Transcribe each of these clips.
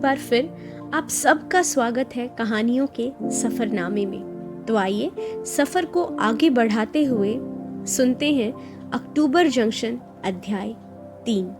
बार फिर आप सबका स्वागत है कहानियों के सफ़रनामे में। तो आइए सफ़र को आगे बढ़ाते हुए सुनते हैं अक्टूबर जंक्शन अध्याय 3।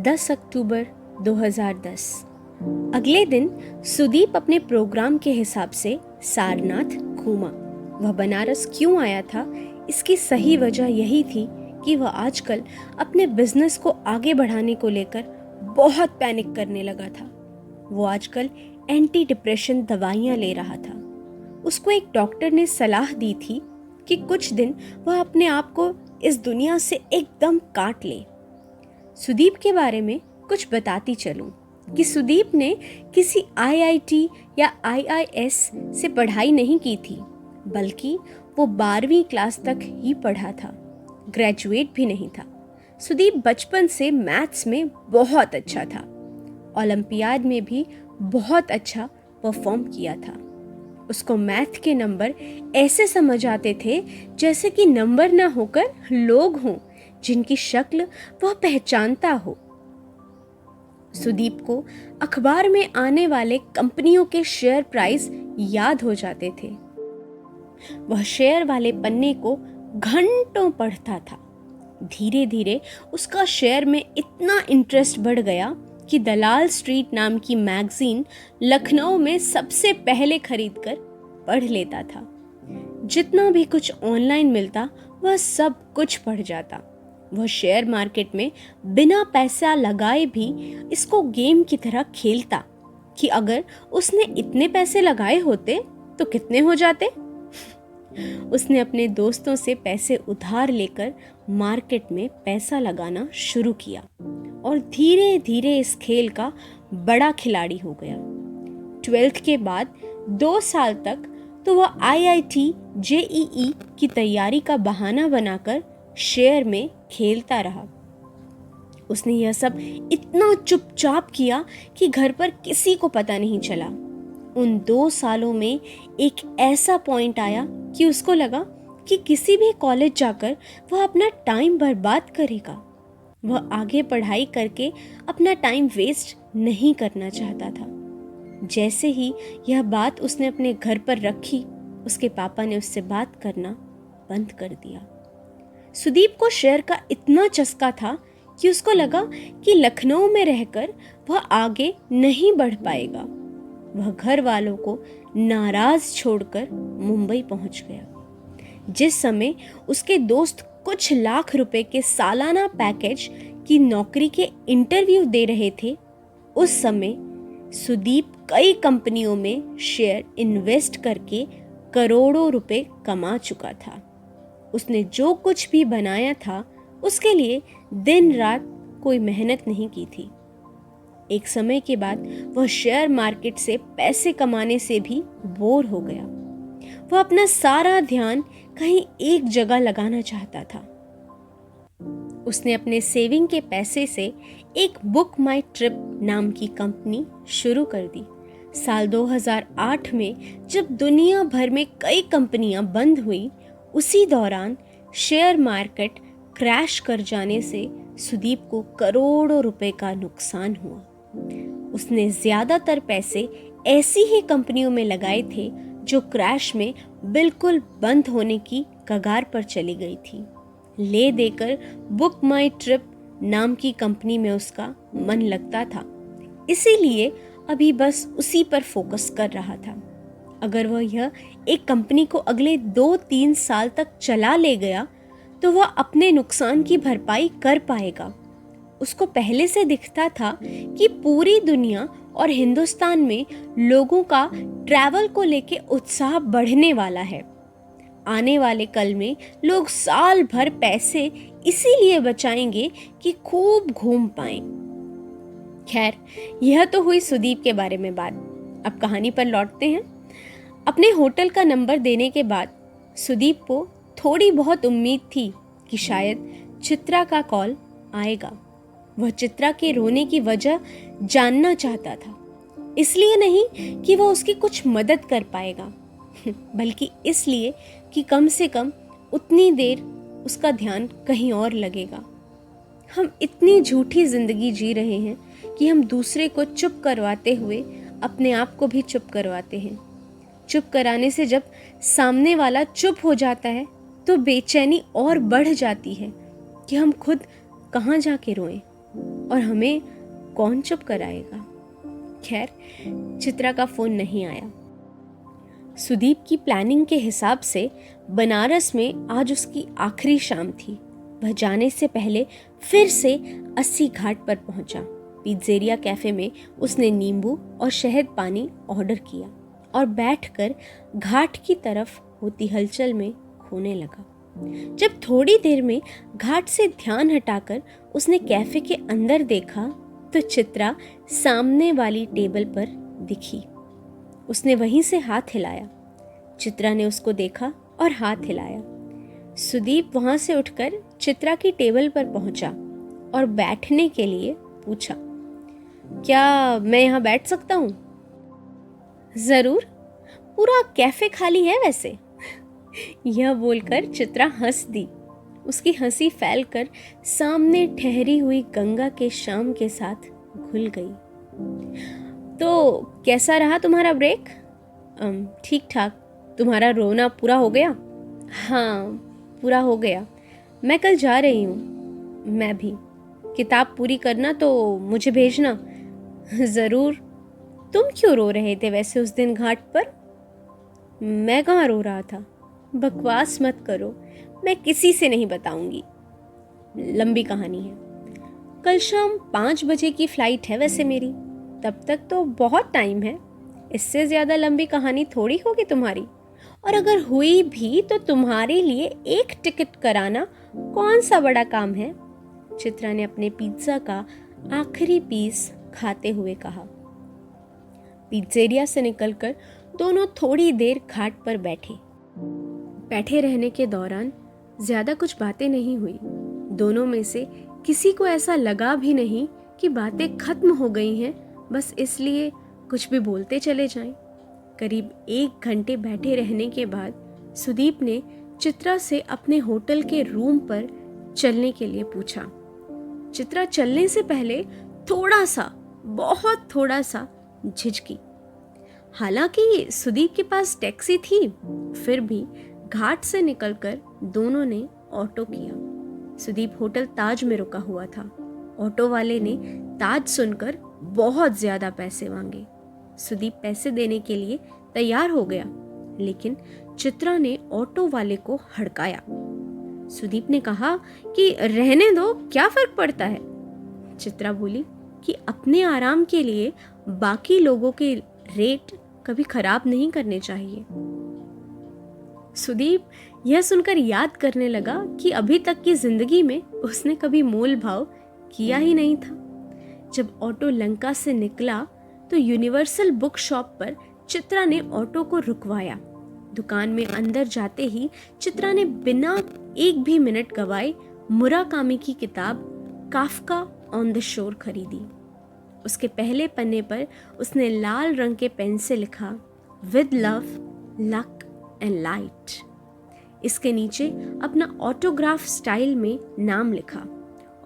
10 अक्टूबर 2010। अगले दिन सुदीप अपने प्रोग्राम के हिसाब से सारनाथ घूमा। वह बनारस क्यों आया था, इसकी सही वजह यही थी कि वह आजकल अपने बिजनेस को आगे बढ़ाने को लेकर बहुत पैनिक करने लगा था। वो आजकल एंटी डिप्रेशन दवाइयाँ ले रहा था। उसको एक डॉक्टर ने सलाह दी थी कि कुछ दिन वह अपने आप को इस दुनिया से एकदम काट ले। सुदीप के बारे में कुछ बताती चलूं कि सुदीप ने किसी आईआईटी या आईआईएस से पढ़ाई नहीं की थी, बल्कि वो 12वीं क्लास तक ही पढ़ा था, ग्रेजुएट भी नहीं था। सुदीप बचपन से मैथ्स में बहुत अच्छा था। ओलंपियाड में भी बहुत अच्छा परफॉर्म किया था। उसको मैथ के नंबर ऐसे समझ आते थे जैसे कि नंबर ना होकर लोग हों जिनकी शक्ल वह पहचानता हो। सुदीप को अखबार में आने वाले कंपनियों के शेयर प्राइस याद हो जाते थे। वह शेयर वाले पन्ने को घंटों पढ़ता था। धीरे धीरे उसका शेयर में इतना इंटरेस्ट बढ़ गया कि दलाल स्ट्रीट नाम की मैगजीन लखनऊ में सबसे पहले खरीदकर पढ़ लेता था। जितना भी कुछ ऑनलाइन मिलता वह सब कुछ पढ़ जाता। वह शेयर मार्केट में बिना पैसा लगाए भी इसको गेम की तरह खेलता कि अगर उसने इतने पैसे लगाए होते तो कितने हो जाते। उसने अपने दोस्तों से पैसे उधार लेकर मार्केट में पैसा लगाना शुरू किया और धीरे धीरे इस खेल का बड़ा खिलाड़ी हो गया। 12th के बाद 2 साल तक तो वह आईआईटी जेईई की तैयारी का बहाना बनाकर शेयर में खेलता रहा। उसने यह सब इतना चुपचाप किया कि घर पर किसी को पता नहीं चला। उन 2 सालों में एक ऐसा पॉइंट आया कि उसको लगा कि किसी भी कॉलेज जाकर वह अपना टाइम बर्बाद करेगा। वह आगे पढ़ाई करके अपना टाइम वेस्ट नहीं करना चाहता था। जैसे ही यह बात उसने अपने घर पर रखी, उसके पापा ने उससे बात करना बंद कर दिया। सुदीप को शेयर का इतना चस्का था कि उसको लगा कि लखनऊ में रहकर वह आगे नहीं बढ़ पाएगा। वह घर वालों को नाराज छोड़कर मुंबई पहुंच गया। जिस समय उसके दोस्त कुछ लाख रुपए के सालाना पैकेज की नौकरी के इंटरव्यू दे रहे थे, उस समय सुदीप कई कंपनियों में शेयर इन्वेस्ट करके करोड़ों रुपए कमा चुका था। उसने जो कुछ भी बनाया था उसके लिए दिन रात कोई मेहनत नहीं की थी। एक समय के बाद वह शेयर मार्केट से पैसे कमाने से भी बोर हो गया। वह अपना सारा ध्यान कहीं एक जगह लगाना चाहता था। उसने अपने सेविंग के पैसे से एक बुक माई ट्रिप नाम की कंपनी शुरू कर दी। साल 2008 में जब दुनिया भर में कई कंपनियां बंद हुई, उसी दौरान शेयर मार्केट क्रैश कर जाने से सुदीप को करोड़ों रुपए का नुकसान हुआ। उसने ज्यादातर पैसे ऐसी ही कंपनियों में लगाए थे जो क्रैश में बिल्कुल बंद होने की कगार पर चली गई थी। ले देकर बुक माई ट्रिप नाम की कंपनी में उसका मन लगता था, इसीलिए अभी बस उसी पर फोकस कर रहा था। अगर वह यह एक कंपनी को अगले 2-3 साल तक चला ले गया तो वह अपने नुकसान की भरपाई कर पाएगा। उसको पहले से दिखता था कि पूरी दुनिया और हिंदुस्तान में लोगों का ट्रैवल को लेके उत्साह बढ़ने वाला है। आने वाले कल में लोग साल भर पैसे इसीलिए बचाएंगे कि खूब घूम पाएं। खैर, यह तो हुई सुदीप के बारे में बात। अब कहानी पर लौटते हैं। अपने होटल का नंबर देने के बाद सुदीप को थोड़ी बहुत उम्मीद थी कि शायद चित्रा का कॉल आएगा। वह चित्रा के रोने की वजह जानना चाहता था, इसलिए नहीं कि वह उसकी कुछ मदद कर पाएगा, बल्कि इसलिए कि कम से कम उतनी देर उसका ध्यान कहीं और लगेगा। हम इतनी झूठी जिंदगी जी रहे हैं कि हम दूसरे को चुप करवाते हुए अपने आप को भी चुप करवाते हैं। चुप कराने से जब सामने वाला चुप हो जाता है तो बेचैनी और बढ़ जाती है कि हम खुद कहाँ जाके रोएं और हमें कौन चुप कराएगा। खैर, चित्रा का फोन नहीं आया। सुदीप की प्लानिंग के हिसाब से बनारस में आज उसकी आखिरी शाम थी। वह जाने से पहले फिर से 80 घाट पर पहुंचा। पिज़्ज़ेरिया कैफे में उसने नींबू और शहद पानी ऑर्डर किया और बैठकर घाट की तरफ होती हलचल में खोने लगा। जब थोड़ी देर में घाट से ध्यान हटाकर उसने कैफे के अंदर देखा तो चित्रा सामने वाली टेबल पर दिखी। उसने वहीं से हाथ हिलाया। चित्रा ने उसको देखा और हाथ हिलाया। सुदीप वहां से उठकर चित्रा की टेबल पर पहुंचा और बैठने के लिए पूछा, क्या मैं यहाँ बैठ सकता हूँ? जरूर, पूरा कैफे खाली है वैसे। यह बोलकर चित्रा हंस दी। उसकी हंसी फैलकर सामने ठहरी हुई गंगा के शाम के साथ घुल गई। तो कैसा रहा तुम्हारा ब्रेक? ठीक ठाक। तुम्हारा रोना पूरा हो गया? हाँ, पूरा हो गया। मैं कल जा रही हूँ। मैं भी। किताब पूरी करना तो मुझे भेजना। ज़रूर। तुम क्यों रो रहे थे वैसे उस दिन घाट पर? मैं कहाँ रो रहा था? बकवास मत करो, मैं किसी से नहीं बताऊंगी। लंबी कहानी है। कल शाम 5 बजे की फ्लाइट है वैसे मेरी। तब तक तो बहुत टाइम है। इससे ज़्यादा लंबी कहानी थोड़ी होगी तुम्हारी। और अगर हुई भी तो तुम्हारे लिए एक टिकट कराना कौन सा बड़ा काम है? चित्रा ने अपने पिज्ज़ा का आखिरी पीस खाते हुए कहा। पिज़्ज़ेरिया से निकलकर दोनों थोड़ी देर घाट पर बैठे रहने के दौरान ज्यादा कुछ बातें नहीं हुई। दोनों में से किसी को ऐसा लगा भी नहीं कि बातें खत्म हो गई हैं, बस इसलिए कुछ भी बोलते चले जाएं। करीब 1 घंटे बैठे रहने के बाद सुदीप ने चित्रा से अपने होटल के रूम पर चलने के लिए पूछा। चित्रा चलने से पहले बहुत थोड़ा सा झिझकी। हालांकि सुदीप के पास टैक्सी थी, फिर भी घाट से निकलकर दोनों ने ऑटो किया। सुदीप होटल ताज में रुका हुआ था। ऑटो वाले ने ताज सुनकर बहुत ज्यादा पैसे मांगे। सुदीप पैसे देने के लिए तैयार हो गया, लेकिन चित्रा ने ऑटो वाले को हड़काया। सुदीप ने कहा कि रहने दो, क्या फर्क पड़ता है। चित्रा बोली कि अपने आराम के लिए बाकी लोगों के रेट कभी खराब नहीं करने चाहिए। सुदीप यह सुनकर याद करने लगा कि अभी तक की जिंदगी में उसने कभी मोल भाव किया ही नहीं था। जब ऑटो लंका से निकला तो यूनिवर्सल बुक शॉप पर चित्रा ने ऑटो को रुकवाया। दुकान में अंदर जाते ही चित्रा ने बिना एक भी मिनट गवाए मुराकामी की किताब काफका ऑन द शोर खरीदी। उसके पहले पन्ने पर उसने लाल रंग के पेन से लिखा, with love, luck and light. इसके नीचे अपना ऑटोग्राफ स्टाइल में नाम लिखा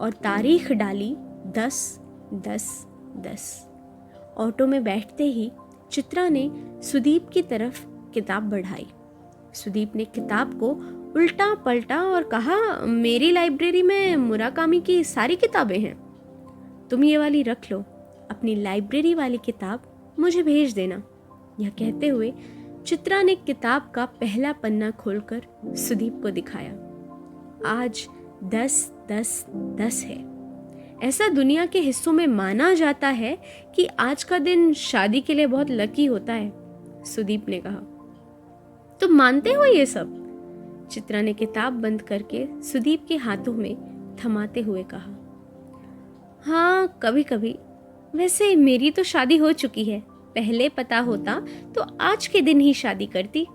और तारीख डाली 10-10-10। ऑटो में बैठते ही चित्रा ने सुदीप की तरफ किताब बढ़ाई। सुदीप ने किताब को उल्टा पलटा और कहा, मेरी लाइब्रेरी में मुराकामी की सारी किताबें हैं, तुम ये वाली रख लो, अपनी लाइब्रेरी वाली किताब मुझे भेज देना। यह कहते हुए चित्रा ने किताब का पहला पन्ना खोलकर सुदीप को दिखाया। आज 10-10-10 है। ऐसा दुनिया के हिस्सों में माना जाता है कि आज का दिन शादी के लिए बहुत लकी होता है, सुदीप ने कहा। तुम मानते हो ये सब? चित्रा ने किताब बंद करके सुदीप के हाथों में थमाते हुए कहा। हाँ, कभी कभी। वैसे मेरी तो शादी हो चुकी है, पहले पता होता तो आज के दिन ही शादी करती।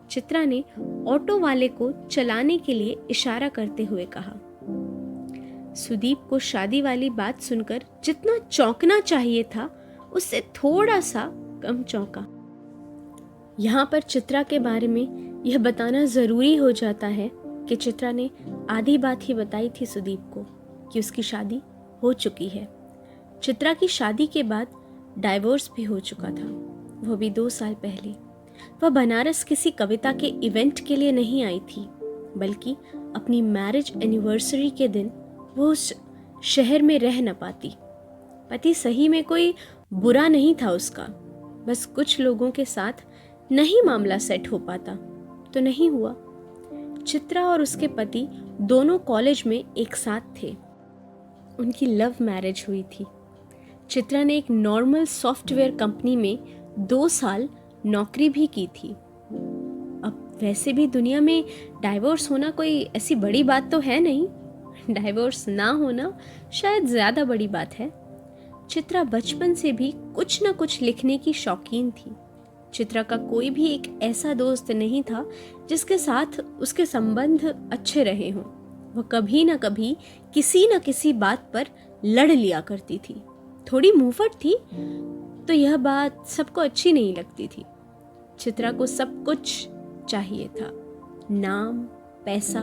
चित्रा ने ऑटो वाले को चलाने के लिए इशारा करते हुए कहा। सुदीप को शादी वाली बात सुनकर जितना चौंकना चाहिए था उससे थोड़ा सा कम चौंका। यहाँ पर चित्रा के बारे में यह बताना जरूरी हो जाता है कि चित्रा ने आधी बात ही बताई थी सुदीप को कि उसकी शादी हो चुकी है। चित्रा की शादी के बाद डाइवोर्स भी हो चुका था, वो भी 2 साल पहले। वह बनारस किसी कविता के इवेंट के लिए नहीं आई थी, बल्कि अपनी मैरिज एनिवर्सरी के दिन वो उस शहर में रह न पाती। पति सही में कोई बुरा नहीं था उसका, बस कुछ लोगों के साथ नहीं मामला सेट हो पाता तो नहीं हुआ। चित्रा और उसके पति दोनों कॉलेज में एक साथ थे। उनकी लव मैरिज हुई थी। चित्रा ने एक नॉर्मल सॉफ्टवेयर कंपनी में 2 साल नौकरी भी की थी। अब वैसे भी दुनिया में डाइवोर्स होना कोई ऐसी बड़ी बात तो है नहीं, डाइवोर्स ना होना शायद ज़्यादा बड़ी बात है। चित्रा बचपन से भी कुछ न कुछ लिखने की शौकीन थी। चित्रा का कोई भी एक ऐसा दोस्त नहीं था जिसके साथ उसके संबंध अच्छे रहे हों। वह कभी न कभी किसी न किसी बात पर लड़ लिया करती थी। थोड़ी मुंहफट थी तो यह बात सबको अच्छी नहीं लगती थी। चित्रा को सब कुछ चाहिए था, नाम, पैसा,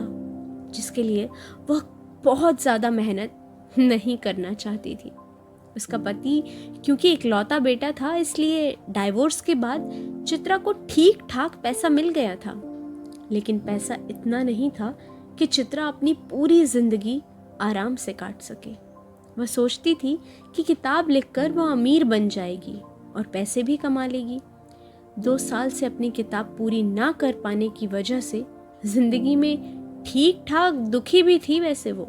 जिसके लिए वह बहुत ज़्यादा मेहनत नहीं करना चाहती थी। उसका पति क्योंकि इकलौता बेटा था, इसलिए डाइवोर्स के बाद चित्रा को ठीक ठाक पैसा मिल गया था, लेकिन पैसा इतना नहीं था कि चित्रा अपनी पूरी जिंदगी आराम से काट सके। वह सोचती थी कि किताब लिखकर वह अमीर बन जाएगी और पैसे भी कमा लेगी। 2 साल से अपनी किताब पूरी ना कर पाने की वजह से जिंदगी में ठीक ठाक दुखी भी थी वैसे वो।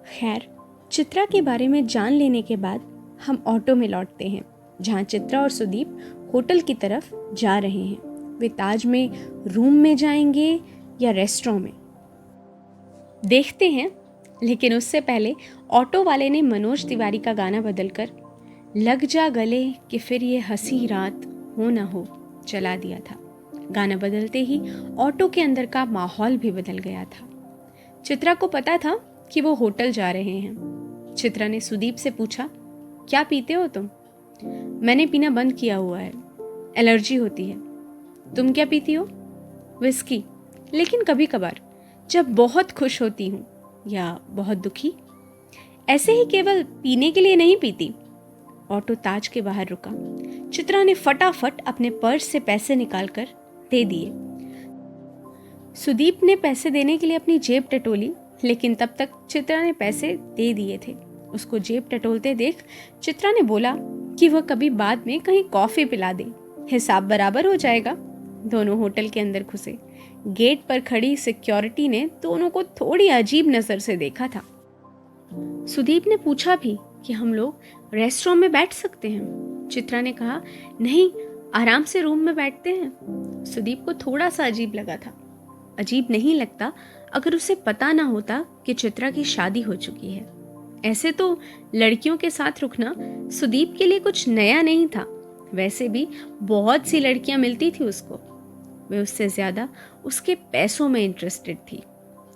खैर, चित्रा के बारे में जान लेने के बाद हम ऑटो में लौटते हैं, जहाँ चित्रा और सुदीप होटल की तरफ जा रहे हैं। वे ताज में रूम में जाएंगे या रेस्टोरेंट में, देखते हैं। लेकिन उससे पहले ऑटो वाले ने मनोज तिवारी का गाना बदलकर लग जा गले कि फिर ये हंसी रात हो ना हो चला दिया था। गाना बदलते ही ऑटो के अंदर का माहौल भी बदल गया था। चित्रा को पता था कि वो होटल जा रहे हैं। चित्रा ने सुदीप से पूछा, क्या पीते हो तुम? मैंने पीना बंद किया हुआ है, एलर्जी होती है। तुम क्या पीती हो? विस्की, लेकिन कभी कभार जब बहुत खुश होती हूँ या बहुत दुखी, ऐसे ही केवल पीने के लिए नहीं पीती। ऑटो ताज के बाहर रुका। चित्रा ने फटाफट अपने पर्स से पैसे निकालकर दे दिए। सुदीप ने पैसे देने के लिए अपनी जेब टटोली, लेकिन तब तक चित्रा ने पैसे दे दिए थे। उसको जेब टटोलते देख चित्रा ने बोला कि वह कभी बाद में कहीं कॉफी पिला दे, हिसाब बराबर हो जाएगा। दोनों होटल के अंदर घुसे। गेट पर खड़ी सिक्योरिटी ने दोनों को थोड़ी अजीब नजर से देखा था। सुदीप ने पूछा भी कि हम लोग रेस्टोरेंट में बैठ सकते हैं। चित्रा ने कहा, नहीं, आराम से रूम में बैठते हैं। सुदीप को थोड़ा सा अजीब लगा था। अजीब नहीं लगता अगर उसे पता ना होता कि चित्रा की शादी हो चुकी है। ऐसे तो लड़कियों के साथ रुकना सुदीप के लिए कुछ नया नहीं था। वैसे भी बहुत सी लड़कियां मिलती थी उसको। वे उससे ज्यादा उसके पैसों में इंटरेस्टेड थी।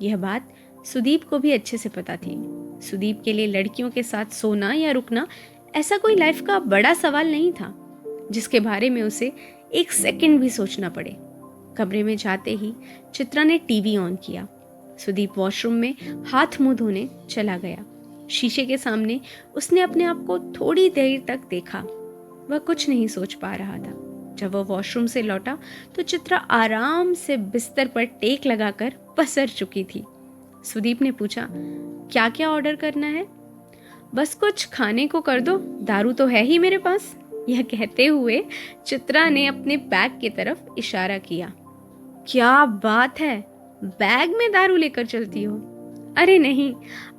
यह बात सुदीप को भी अच्छे से पता थी। सुदीप के लिए लड़कियों के साथ सोना या रुकना ऐसा कोई लाइफ का बड़ा सवाल नहीं था जिसके बारे में उसे एक सेकंड भी सोचना पड़े। कमरे में जाते ही चित्रा ने टीवी ऑन किया। सुदीप वॉशरूम में हाथ मुंह धोने चला गया। शीशे के सामने उसने अपने आप को थोड़ी देर तक देखा। वह कुछ नहीं सोच पा रहा था। जब वह वॉशरूम से लौटा तो चित्रा आराम से बिस्तर पर टेक लगाकर पसर चुकी थी। सुदीप ने पूछा, क्या क्या ऑर्डर करना है? बस कुछ खाने को कर दो, दारू तो है ही मेरे पास। यह कहते हुए चित्रा ने अपने बैग की तरफ इशारा किया। क्या बात है, बैग में दारू लेकर चलती हो? अरे नहीं,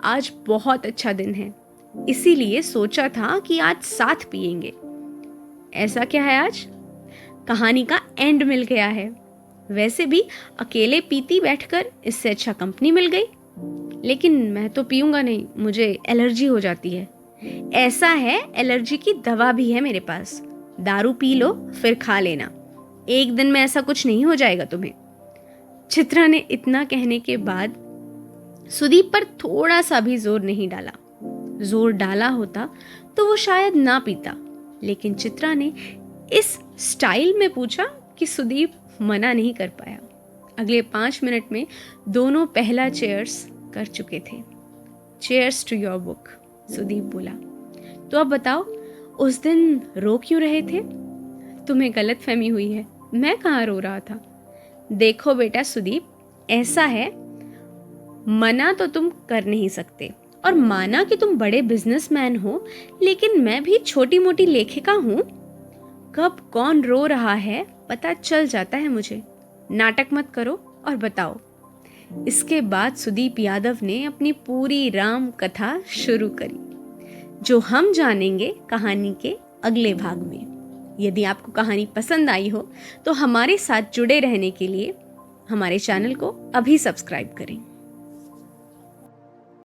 आज बहुत अच्छा दिन है, इसीलिए सोचा था कि आज साथ पिएंगे। ऐसा क्या है आज? कहानी का एंड मिल गया है। वैसे भी अकेले पीती बैठकर इससे अच्छा कंपनी मिल गई। लेकिन मैं तो पीऊंगा नहीं, मुझे एलर्जी हो जाती है। ऐसा है, एलर्जी की दवा भी है मेरे पास। दारू पी लो फिर खा लेना, एक दिन में ऐसा कुछ नहीं हो जाएगा तुम्हें। चित्रा ने इतना कहने के बाद सुदीप पर थोड़ा सा भी जोर नहीं डाला। जोर डाला होता तो वो शायद ना पीता, लेकिन चित्रा ने इस स्टाइल में पूछा कि सुदीप मना नहीं कर पाया। अगले 5 मिनट में दोनों पहला चेयर्स कर चुके थे। Chairs to your book. Sudeep बोला। तो अब बताओ, उस दिन रो क्यों रहे थे? तुम्हें गलतफहमी हुई है, मैं कहाँ रो रहा था। देखो बेटा सुदीप, ऐसा है, मना तो तुम कर नहीं सकते, और माना कि तुम बड़े बिजनेसमैन हो, लेकिन मैं भी छोटी मोटी लेखिका हूं। कब कौन रो रहा है पता चल जाता है मुझे। नाटक मत करो और बताओ। इसके बाद सुदीप यादव ने अपनी पूरी राम कथा शुरू करी, जो हम जानेंगे कहानी के अगले भाग में। यदि आपको कहानी पसंद आई हो तो हमारे साथ जुड़े रहने के लिए हमारे चैनल को अभी सब्सक्राइब करें।